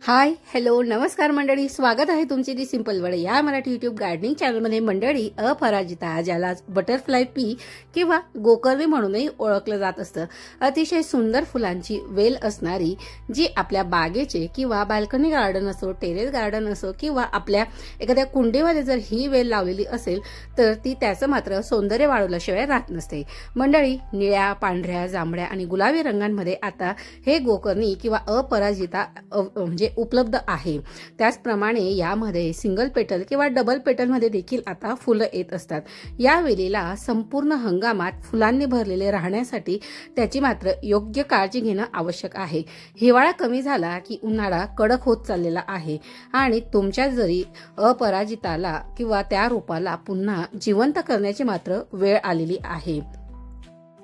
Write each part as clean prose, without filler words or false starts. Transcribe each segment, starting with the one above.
Hi hello नमस्कार मंडळी, स्वागत आहे तुमचे दी सिंपल वर्ड या मराठी यूट्यूब गार्डनिंग चॅनलमध्ये। मंडळी, अपराजिता ज्याला बटरफ्लाय पी किंवा गोकर्णी म्हणूनही ओळखलं जात असतं, अतिशय सुंदर फुलांची वेल असणारी जी आपल्या बागेचे किंवा बाल्कनी गार्डन असो, टेरेस गार्डन असो किंवा आपल्या एखाद्या कुंडीमध्ये जर ही वेल लावलेली असेल तर ती त्याचं मात्र सौंदर्य वाढवल्याशिवाय राहत नसते। मंडळी, निळ्या, पांढऱ्या, जांभळ्या आणि गुलाबी रंगांमध्ये आता हे गोकर्णी किंवा अपराजिता म्हणजे उपलब्ध आहे। त्याचप्रमाणे यामध्ये सिंगल पेटल किंवा डबल पेटल मध्ये देखील आता फुलं येत असतात। या वेलीला संपूर्ण हंगामात फुलांनी भरलेले राहण्यासाठी त्याची मात्र योग्य काळजी घेणं आवश्यक आहे। हिवाळा कमी झाला की उन्हाळा कडक होत चाललेला आहे आणि तुमच्या जरी अपराजिताला किंवा त्या रोपाला पुन्हा जिवंत करण्याची मात्र वेळ आलेली आहे।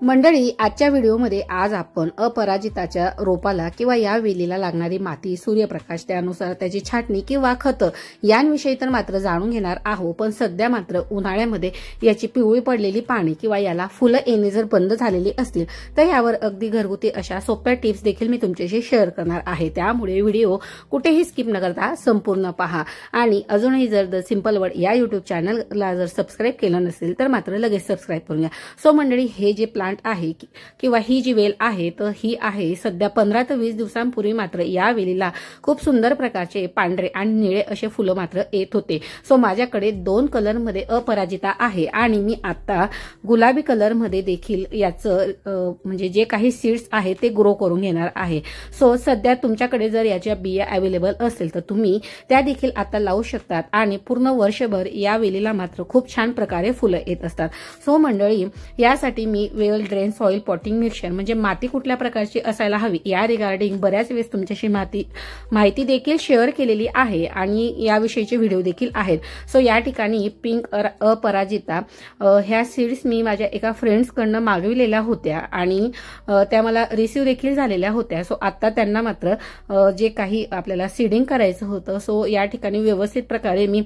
मंडळी, आजच्या व्हिडिओमध्ये आज आपण अपराजिताच्या रोपाला किंवा या वेलीला लागणारी माती, सूर्यप्रकाश, त्यानुसार त्याची छाटणी किंवा खतं यांविषयी तर मात्र जाणून घेणार आहोत। पण सध्या मात्र उन्हाळ्यामध्ये याची पिवळी पडलेली पाने किंवा याला फुलं येणे जर बंद झालेली असतील तर यावर अगदी घरगुती अशा सोप्या टिप्स देखील मी तुमच्याशी शेअर करणार आहे। त्यामुळे व्हिडिओ कुठेही स्किप न करता संपूर्ण पहा आणि अजूनही जर द सिंपल वर्ड या यूट्यूब चॅनलला जर सबस्क्राईब केलं नसेल तर मात्र लगेच सबस्क्राईब करून घ्या। सो मंडळी, हे जे प्लांट आहे किंवा ही जी वेल आहे तर ही आहे सध्या 15 ते 20 दिवसांपूर्वी मात्र या वेलीला खूप सुंदर प्रकारचे पांढरे आणि निळे असे फुलं मात्र येत होते। सो माझ्याकडे 2 कलर मध्ये अपराजिता आहे आणि मी आता गुलाबी कलर मध्ये देखील याचं म्हणजे जे काही सीड्स आहे ते ग्रो करून घेणार आहे। सो सध्या तुमच्याकडे जर याच्या बिया अवेलेबल असेल तर तुम्ही त्या देखील आता लावू शकतात आणि पूर्ण वर्षभर या वेलीला मात्र खूप छान प्रकारे फुलं येत असतात। सो मंडळी, यासाठी me well drain soil potting mixture म्हणजे माती कुठल्या प्रकारची असायला हवी या रिगार्डिंग बऱ्याच वेळेस तुमच्याशी माहिती देखील शेअर केलेली आहे आणि याविषयीचे व्हिडिओ देखील आहेत। सो या ठिकाणी पिंक अपराजिता ह्या सीड्स मी माझ्या एका फ्रेंड्स कडनं मागविलेल्या होत्या आणि त्या मला रिसीव देखील झालेल्या होत्या। सो आता त्यांना मात्र जे काही आपल्याला सीडिंग करायचं होतं, सो या ठिकाणी व्यवस्थित प्रकारे मी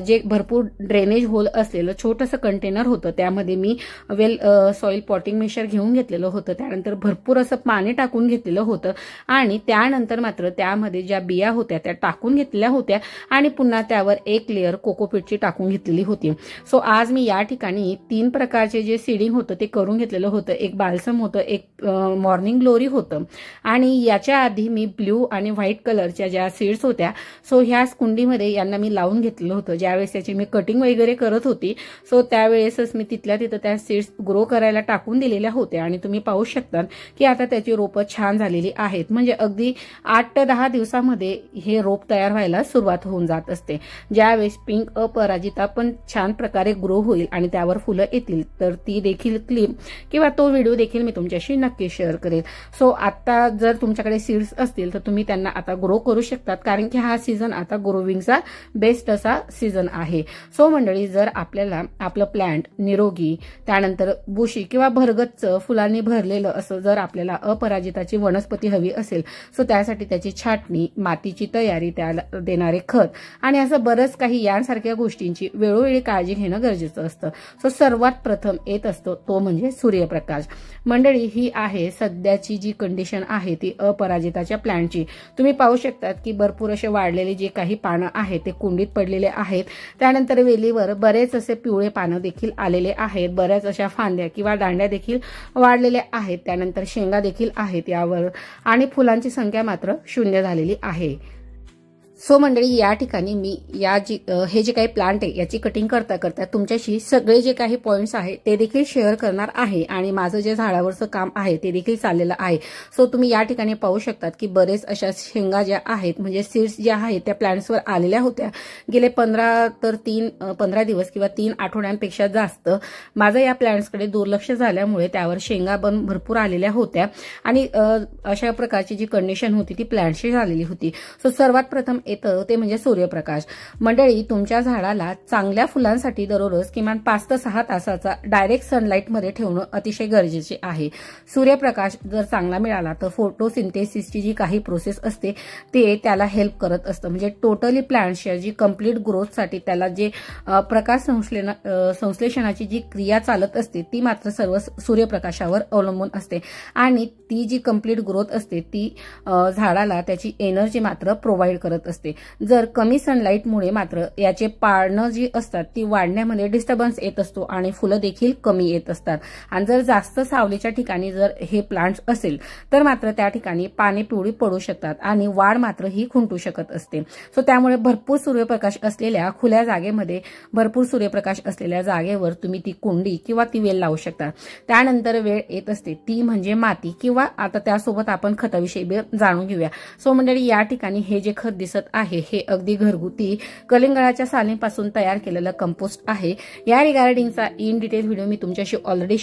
जे भरपूर ड्रेनेज होल असलेलं छोटंसं कंटेनर होतं त्यामध्ये me well soil potting mixture घेऊन घेतलेलं होतं। त्यानंतर भरपूर असं पाणी टाकून घेतलेलं होतं आणि त्यानंतर मात्र त्यामध्ये ज्या बिया होत्या त्या टाकून घेतलेल्या होत्या आणि पुन्हा त्यावर एक लेअर कोकोपीटची टाकून घेतलेली होती। सो आज मी या ठिकाणी 3 प्रकारचे जे सीडिंग होतं ते करून घेतलेलं होतं। एक बाल्सम होतं, एक मॉर्निंग ग्लोरी होतं आणि याच्या आधी मी ब्ल्यू आणि व्हाईट कलरच्या ज्या सीड्स होत्या सो ह्या कुंडीमध्ये यांना मी लावून घेतलेलं होतं। ज्यावेळेस याची मी कटिंग वगैरे करत होती सो त्यावेळेसच मी तिथल्या तिथं त्या सीड्स ग्रो करायला टाकून दिलेल्या होत्या आणि तुम्ही पाहू शकता की आता त्याची रोपं छान झालेली आहेत। म्हणजे अगदी 8 ते 10 दिवसामध्ये हे रोप तयार व्हायला सुरुवात होऊन जात असते। ज्यावेळेस पिंक अपराजिता पण छान प्रकारे ग्रो होईल आणि त्यावर फुलं येतील तर ती देखील क्लिप किंवा तो व्हिडिओ देखील मी तुमच्याशी नक्की शेअर करेल। सो आता जर तुमच्याकडे सीड्स असतील तर तुम्ही त्यांना आता ग्रो करू शकतात, कारण की हा सीझन आता ग्रोविंगचा बेस्ट असा सीझन आहे। सो मंडळी, जर आपल्याला आपलं प्लांट निरोगी, त्यानंतर बुशी किंवा भरगच्च फुलांनी भरलेलं असं जर आपल्याला अपराजिताची वनस्पती हवी असेल सो त्यासाठी त्याची छाटणी, मातीची तयारी, त्याला देणारे खत आणि असं बरंच काही यांसारख्या गोष्टींची वेळोवेळी काळजी घेणं गरजेचं असतं। सो सर्वात प्रथम येत असतो तो म्हणजे सूर्यप्रकाश। मंडळी, ही आहे सध्याची जी कंडिशन आहे ती अपराजिताच्या प्लांटची। तुम्ही पाहू शकतात की भरपूर असे वाढलेले जे काही पानं आहेत ते कुंडीत पडलेले आहेत। त्यानंतर वेलीवर बरेच असे पिवळे पानं देखील आलेले आहेत, बऱ्याच अशा फांद्या किंवा दांड्या देखील वाढलेल्या आहेत। त्यानंतर शेंगा देखील आहेत यावर आणि फुलांची संख्या मात्र 0 झालेली आहे। सो मंडळी, या ठिकाणी मी हे जे काही प्लांट आहे याची कटिंग करता करता तुमच्याशी सगळे जे काही पॉइंट्स आहेत ते देखील शेअर करणार आहे आणि माझं जे झाडावरचं काम आहे ते देखील चाललेलं आहे। सो तुम्ही या ठिकाणी पाहू शकतात की बरेच अशा शेंगा ज्या आहेत म्हणजे सीड्स ज्या आहेत त्या प्लांट्सवर आलेल्या होत्या। गेले 15 दिवस किंवा 3 आठवड्यांपेक्षा जास्त माझं या प्लांट्सकडे दुर्लक्ष झाल्यामुळे त्यावर शेंगा पण भरपूर आलेल्या होत्या आणि अशा प्रकारची जी कंडिशन होती ती प्लांट्सची झालेली होती। सो सर्वात प्रथम येतं ते म्हणजे सूर्यप्रकाश। मंडळी, तुमच्या झाडाला चांगल्या फुलांसाठी दररोज किमान 5 ते 6 तासाचा डायरेक्ट सनलाईटमध्ये ठेवणं अतिशय गरजेचे आहे। सूर्यप्रकाश जर चांगला मिळाला तर फोटोसिंथेसिसची जी काही प्रोसेस असते ते त्याला हेल्प करत असतं। म्हणजे टोटली प्लांट्सच्या जी कंप्लीट ग्रोथसाठी त्याला जे प्रकाश संश्लेषणाची जी क्रिया चालत असते ती मात्र सर्व सूर्यप्रकाशावर अवलंबून असते आणि ती जी कंप्लीट ग्रोथ असते ती झाडाला त्याची एनर्जी मात्र प्रोव्हाइड करत असते। जर कमी सनलाईटमुळे मात्र याचे पानं जी असतात ती वाढण्यामध्ये डिस्टर्बन्स येत असतो आणि फुलं देखील कमी येत असतात। आणि जर जास्त सावलीच्या ठिकाणी जर हे प्लांट्स असेल तर मात्र त्या ठिकाणी पाने पिवळी पडू शकतात आणि वाढ मात्र ही खुंटू शकत असते। सो त्यामुळे भरपूर सूर्यप्रकाश असलेल्या खुल्या जागेमध्ये भरपूर सूर्यप्रकाश असलेल्या जागेवर तुम्ही ती कुंडी किंवा ती वेल लावू शकता। त्यानंतर वेळ येत असते ती म्हणजे माती किंवा आता त्यासोबत आपण खताविषयी जाणून घेऊया। सो मंडळी, या ठिकाणी हे जे खत दिसत आहे हे अगदी घरगुती कलिंगडाच्या सालींपासून तयार केलेलं कंपोस्ट आहे। या रिगार्डिंगचा इन डिटेल व्हिडिओ मी तुमच्याशी ऑलरेडी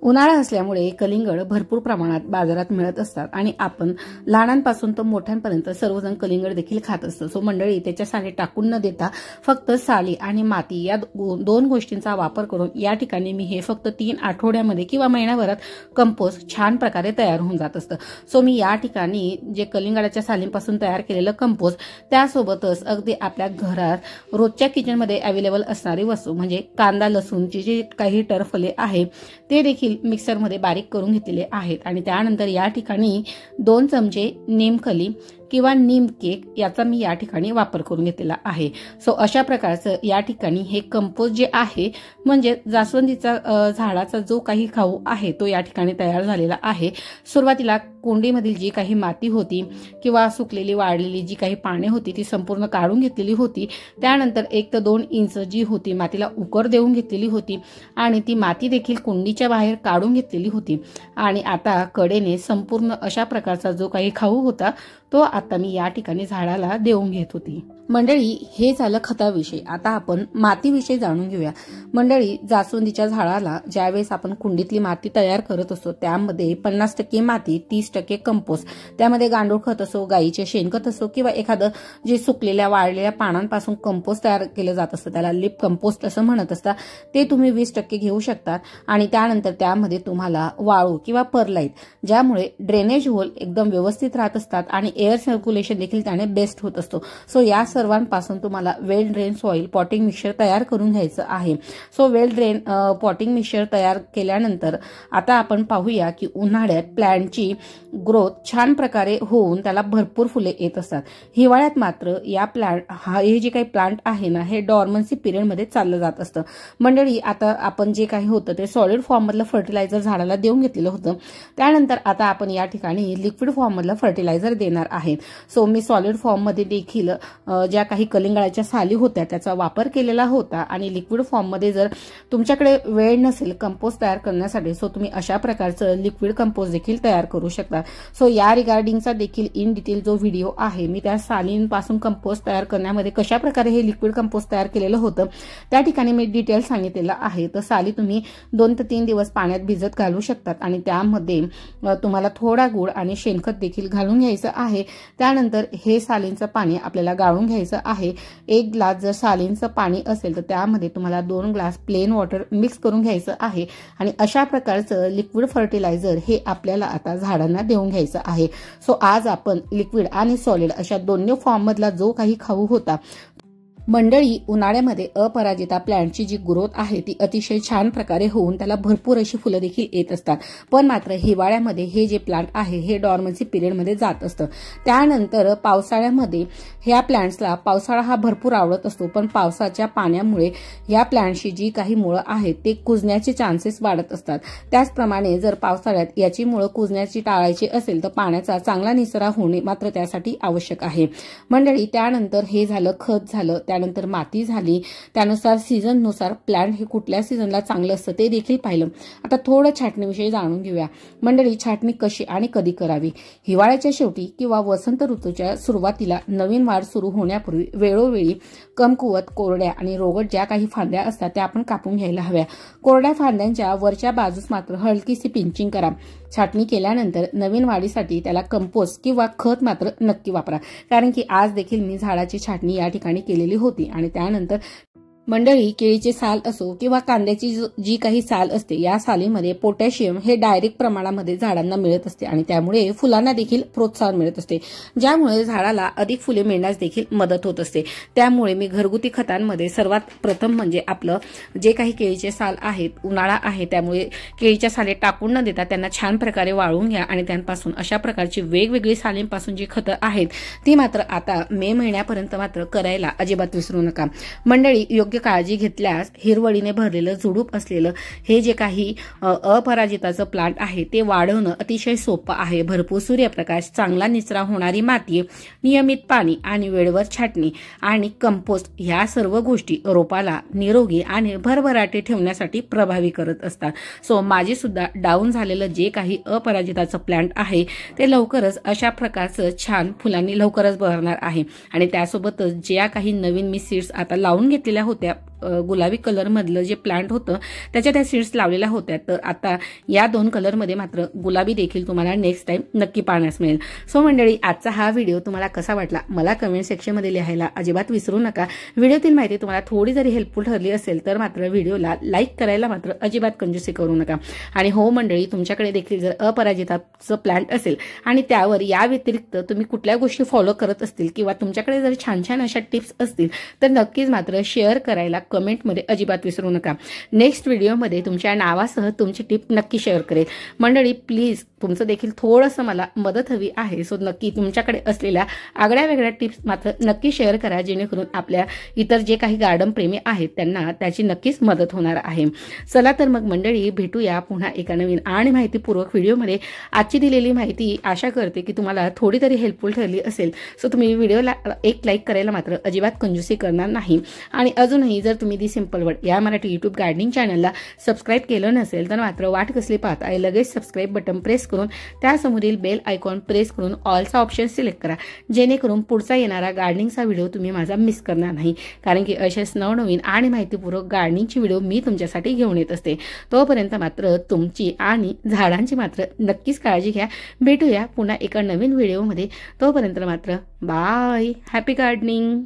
उन्हाळा असल्यामुळे कलिंगड भरपूर प्रमाणात बाजारात मिळत असतात आणि आपण लहानांपासून तर मोठ्यांपर्यंत सर्वजण कलिंगड देखील खात असतो। सो मंडळी, त्याच्या साली टाकून न देता फक्त साली आणि माती या दोन गोष्टींचा वापर करून या ठिकाणी मी हे फक्त 3 आठवड्यामध्ये किंवा महिन्याभरात कंपोस्ट छान प्रकारे तयार होऊन जात असतं। सो मी या ठिकाणी जे कलिंगडाच्या सालींपासून तयार केलेलं कंपोस्ट त्यासोबतच अगदी आपल्या घरात रोजच्या किचनमध्ये अवेलेबल असणारी वस्तू म्हणजे कांदा लसूणची जी काही टरफले आहे ते देखील मिक्सरमध्ये बारीक करून घेतलेले आहेत आणि त्यानंतर या ठिकाणी 2 चमचे नीमखली किंवा नीम केक याचा मी या ठिकाणी वापर करून घेतलेला आहे। सो अशा प्रकारचं या ठिकाणी हे कंपोस्ट जे आहे म्हणजे जास्वंदीचा झाडाचा जो काही खाऊ आहे तो या ठिकाणी तयार झालेला आहे। सुरुवातीला कुंडीमधील जी काही माती होती किंवा सुकलेली वाढलेली जी काही पाने होती ती संपूर्ण काढून घेतलेली होती। त्यानंतर 1 ते 2 इंच जी होती मातीला उकर देऊन घेतलेली होती आणि ती माती देखील कुंडीच्या बाहेर काढून घेतलेली होती आणि आता कडेने संपूर्ण अशा प्रकारचा जो काही खाऊ होता तो आता मी या ठिकाणी झाडाला देऊन घेत होती। मंडळी, हे झालं खताविषयी। आता आपण मातीविषयी जाणून घेऊया। मंडळी, जास्वंदीच्या झाडाला ज्यावेळेस आपण कुंडीतली माती तयार करत असतो त्यामध्ये 50% माती 30% कंपोस्ट, त्यामध्ये गांडूळ खत असो, गाईचे शेणखत असो किंवा एखादं जे सुकलेल्या वाळलेल्या पानांपासून कंपोस्ट तयार केलं जात असतं त्याला लिप कंपोस्ट असं म्हणत असतात ते तुम्ही 20% घेऊ शकतात आणि त्यानंतर त्यामध्ये तुम्हाला वाळू किंवा परलाईट ज्यामुळे ड्रेनेज होल एकदम व्यवस्थित राहत असतात आणि एअर सर्क्युलेशन देखील त्याने बेस्ट होत असतो। सो या सर्वांपासून तुम्हाला वेल ड्रेन सॉइल पॉटिंग मिक्सचर तयार करून घ्यायचं आहे। So well drain potting mixture तयार केल्यानंतर आता आपण पाहूया की उन्हाळ्यात प्लांटची ग्रोथ छान प्रकारे होऊन त्याला भरपूर फुले येत असतात। हिवाळ्यात मात्र या हे जे काही प्लांट आहे ना हे डॉर्मन्सी पिरियडमध्ये चाललं जात असतं। मंडळी, आता आपण जे काही होतं ते सॉलिड फॉर्म मधलं फर्टिलायझर झाडाला देऊन घेतलेलं होतं। त्यानंतर आता आपण या ठिकाणी लिक्विड फॉर्म मधलं फर्टिलायझर देणार आहे। सो मी सॉलिड फॉर्म मध्ये देखील ज्या काही कलिंगडाच्या साली होत्या त्याचा वापर केलेला होता आणि लिक्विड फॉर्म मध्ये जर तुमच्याकडे वेळ नसेल कंपोस्ट तयार करण्यासाठी सो तुम्ही अशा प्रकारचं लिक्विड कंपोस्ट देखील तयार करू शकता। सो या रिगार्डिंगचा देखील इन डिटेल जो व्हिडिओ आहे मी त्या सालींपासून कंपोस्ट तयार करण्यामध्ये कशा प्रकारे हे लिक्विड कंपोस्ट तयार केलेलं होतं त्या ठिकाणी मी डिटेल सांगितलेलं आहे। तर साली तुम्ही 2 ते 3 दिवस पाण्यात भिजत घालू शकतात आणि त्यामध्ये तुम्हाला थोडा गुळ आणि शेणखत देखील घालून घ्यायचं आहे। त्यानंतर हे सालींचं पाणी आपल्याला गाळून घ्यायचं आहे। 1 ग्लास जर सालींचं पाणी असेल तर त्यामध्ये तुम्हाला 2 ग्लास प्लेन वॉटर मिक्स करून घ्यायचं आहे आणि अशा प्रकारचं लिक्विड फर्टिलायझर हे आपल्याला आता झाडांना देऊन घ्यायचं आहे। सो आज आपण लिक्विड आणि सॉलिड अशा दोन्ही फॉर्म मधला जो काही खाऊ होता मंडळी, उन्हाळ्यामध्ये अपराजिता प्लांटची जी ग्रोथ आहे ती अतिशय छान प्रकारे होऊन त्याला भरपूर अशी फुलं देखील येत असतात। पण मात्र हिवाळ्यामध्ये हे जे प्लांट आहे हे डॉर्मन्सी पिरियडमध्ये जात असतं। त्यानंतर पावसाळ्यामध्ये ह्या प्लांट्सला पावसाळा हा भरपूर आवडत असतो पण पावसाच्या पाण्यामुळे या प्लांटची जी काही मुळं आहेत ते कुजण्याचे चान्सेस वाढत असतात। त्याचप्रमाणे जर पावसाळ्यात याची मुळं कुजण्याची टाळायची असेल तर पाण्याचा चांगला निचरा होणे मात्र त्यासाठी आवश्यक आहे। मंडळी, त्यानंतर हे झालं खत झालं, त्यानंतर माती झाली, त्यानुसार सीझननुसार प्लांट हे कुठल्या सीझनला चांगलं असतं ते देखील पाहिलं. आता थोडं छाटणीविषयी जाणून घेऊया. मंडळी, छाटणी कशी आणि कधी करावी? हिवाळ्याच्या शेवटी किंवा वसंत ऋतूच्या सुरुवातीला नवीन वाढ सुरू होण्यापूर्वी वेळोवेळी कमकुवत, कोरड्या आणि रोगट ज्या काही फांद्या असतात त्या आपण कापून घ्यायला हव्या. कोरड्या फांद्यांच्या वरच्या बाजूस मात्र हलकीशी पिंचिंग करा. छाटणी केल्यानंतर नवीन वाढीसाठी त्याला कंपोस्ट किंवा खत मात्र नक्की वापरा, कारण की आज देखील मी झाडाची छाटणी या ठिकाणी केलेली होती. आणि त्यानंतर मंडळी, केळीचे साल असो किंवा कांद्याची जी काही साल असते, या सालीमध्ये पोटॅशियम हे डायरेक्ट प्रमाणामध्ये झाडांना मिळत असते आणि त्यामुळे फुलांना देखील प्रोत्साहन मिळत असते, ज्यामुळे झाडाला अधिक फुले मिळण्यास देखील मदत होत असते. त्यामुळे मी घरगुती खतांमध्ये सर्वात प्रथम म्हणजे आपलं जे काही केळीचे साल आहेत, उन्हाळा आहे त्यामुळे केळीच्या साले टाकून न देता त्यांना छान प्रकारे वाळवून घ्या आणि त्यांपासून अशा प्रकारची वेगवेगळी सालींपासून जी खतं आहेत ती मात्र आता मे महिन्यापर्यंत मात्र करायला अजिबात विसरू नका. मंडळी, योग्य काळजी घेतल्यास हिरवळीने भरलेलं झुडूप असलेलं हे जे काही अपराजिताचं प्लांट आहे ते वाढवणं अतिशय सोपं आहे. भरपूर सूर्यप्रकाश, चांगला निचरा होणारी माती, नियमित पाणी आणि वेळेवर छाटणी आणि कंपोस्ट ह्या सर्व गोष्टी रोपाला निरोगी आणि भरभराटी ठेवण्यासाठी प्रभावी करत असतात. सो माझी सुद्धा डाऊन झालेलं जे काही अपराजिताचं प्लांट आहे ते लवकरच अशा प्रकारचं छान फुलांनी लवकरच बहरणार आहे. आणि त्यासोबतच ज्या काही नवीन मी सीड्स आता लावून घेतलेल्या होत्या, गुलाबी कलर मधलं जे प्लांट होतं त्याच्या त्या सीड्स लावलेल्या होत्या, तर आता या 2 कलरमध्ये मात्र गुलाबी देखील तुम्हाला नेक्स्ट टाइम नक्की पाहण्यास मिळेल. सो मंडळी, आजचा हा व्हिडिओ तुम्हाला कसा वाटला मला कमेंट सेक्शनमध्ये लिहायला अजिबात विसरू नका. व्हिडिओतील माहिती तुम्हाला थोडी जरी हेल्पफुल ठरली असेल तर मात्र व्हिडिओला लाईक करायला मात्र अजिबात कंजूसी करू नका. आणि हो मंडळी, तुमच्याकडे देखील जर अपराजिताचं प्लांट असेल आणि त्यावर या व्यतिरिक्त तुम्ही कुठल्या गोष्टी फॉलो करत असतील किंवा तुमच्याकडे जर छान छान अशा टिप्स असतील तर नक्कीच मात्र शेअर करायला कमेंटमध्ये अजिबात विसरू नका. नेक्स्ट व्हिडिओमध्ये तुमच्या नावासह तुमची टिप नक्की शेअर करेल. मंडळी, प्लीज तुमचं देखील थोडंसं मला मदत हवी आहे. सो नक्की तुमच्याकडे असलेल्या आगळ्या वेगळ्या टिप्स मात्र नक्की शेअर करा, जेणेकरून आपल्या इतर जे काही गार्डन प्रेमी आहेत त्यांना त्याची नक्कीच मदत होणार आहे. चला तर मग मंडळी, भेटूया पुन्हा एका नवीन आणि माहितीपूर्वक व्हिडिओमध्ये. आजची दिलेली माहिती आशा करते की तुम्हाला थोडी तरी हेल्पफुल ठरली असेल. सो तुम्ही व्हिडिओला एक लाईक करायला मात्र अजिबात कंजूसी करणार नाही. आणि अजूनही जर तुम्ही दी सिंपल वर्ड या मराठी यूट्यूब गार्डनिंग चॅनलला सबस्क्राईब केलं नसेल तर मात्र वाट कसली पाहताय, लगेच सबस्क्राईब बटन प्रेस करून त्यासमोरील बेल आयकॉन प्रेस करून ऑलचा ऑप्शन सिलेक्ट करा, जेणेकरून पुढचा येणारा गार्डनिंगचा व्हिडिओ तुम्ही माझा मिस करणार नाही. कारण की असेच नवनवीन आणि माहितीपूर्वक गार्डनिंगची व्हिडिओ मी तुमच्यासाठी घेऊन येत असते. तोपर्यंत मात्र तुमची आणि झाडांची मात्र नक्कीच काळजी घ्या. भेटूया पुन्हा एका नवीन व्हिडिओमध्ये. तोपर्यंत मात्र बाय. Happy gardening.